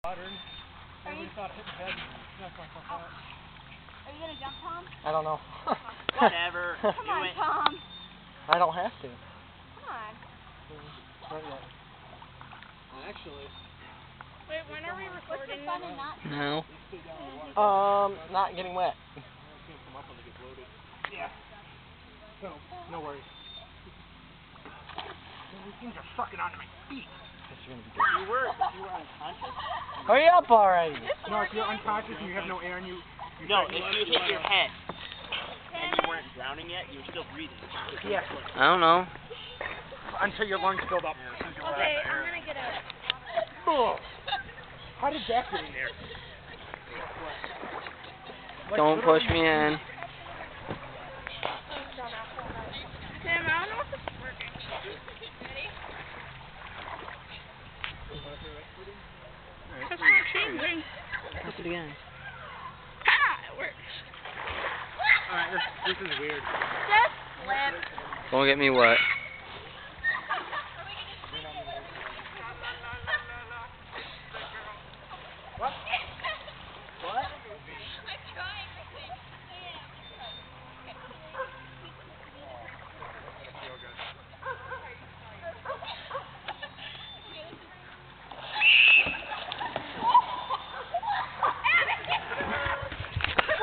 Modern. Everybody thought it hit the head and knocked myself out. Are you gonna jump, Tom? I don't know. Whatever. Come on, Tom. I don't have to. Come on. Not yet. Actually. Wait, when are we recording? What's the fun in not? No. Not getting wet. Yeah. So, no worries. These things are sucking onto my feet. You were unconscious? Hurry up already! No, if you're unconscious and you have no air in you. No, if you hit your head and you weren't drowning yet, you were still breathing. Yeah. I don't know. Until your lungs filled up. Okay, I'm gonna get a... Oh. How did that get in there? Don't push me in. Tim, I don't know if this is working. Ready? It's not changing. Press it again. Ah, it works. Alright, this is weird. Just flip. Don't get me wet. What? What?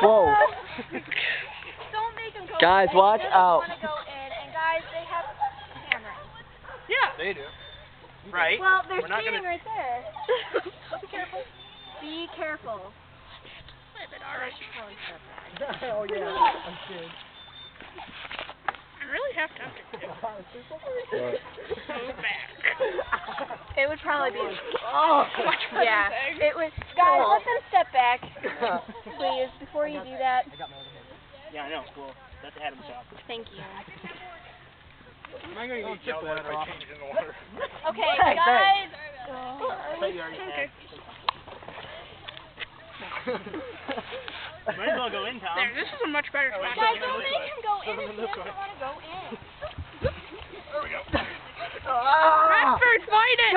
Whoa. Don't make them go Guys, in. watch They just out. want to go in, and guys, they have cameras. Yeah. They do. Right? Well, there's We're not cheating gonna... right there. Be careful. Be careful. Flip it already. Oh yeah, I'm scared. I really have to go back. It would probably be. Oh. Yeah. It would. Guys, let them step back, please, before you do that. Yeah, I know. Cool. That's Adam's job. Thank you. Am I going to get yelled at if I change in the water? Okay, Hey, guys. I thought you already had. Might as well go in, Tom. There, this is a much better spot. Guys, don't make him go in if he doesn't want to go in. There we go. Radford, fight it!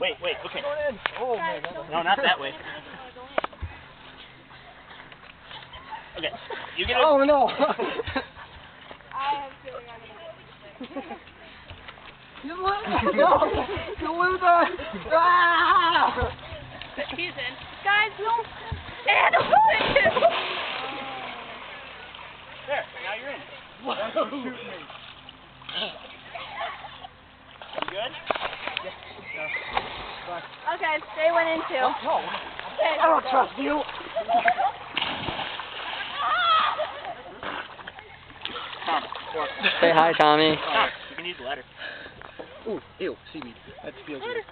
Wait, okay. Oh man, No, not that way. Okay, you get a... Oh no! I have a feeling I'm going to. You loser! No! You loser! Ah! He's in. Guys, don't. And There, now you're in. Don't shoot me. You good? Okay, they went in too. No! Okay. I don't trust you! Tom, Say hi, Tommy. Tom, you can use the ladder. Ooh, ew, seaweed. That feels weird.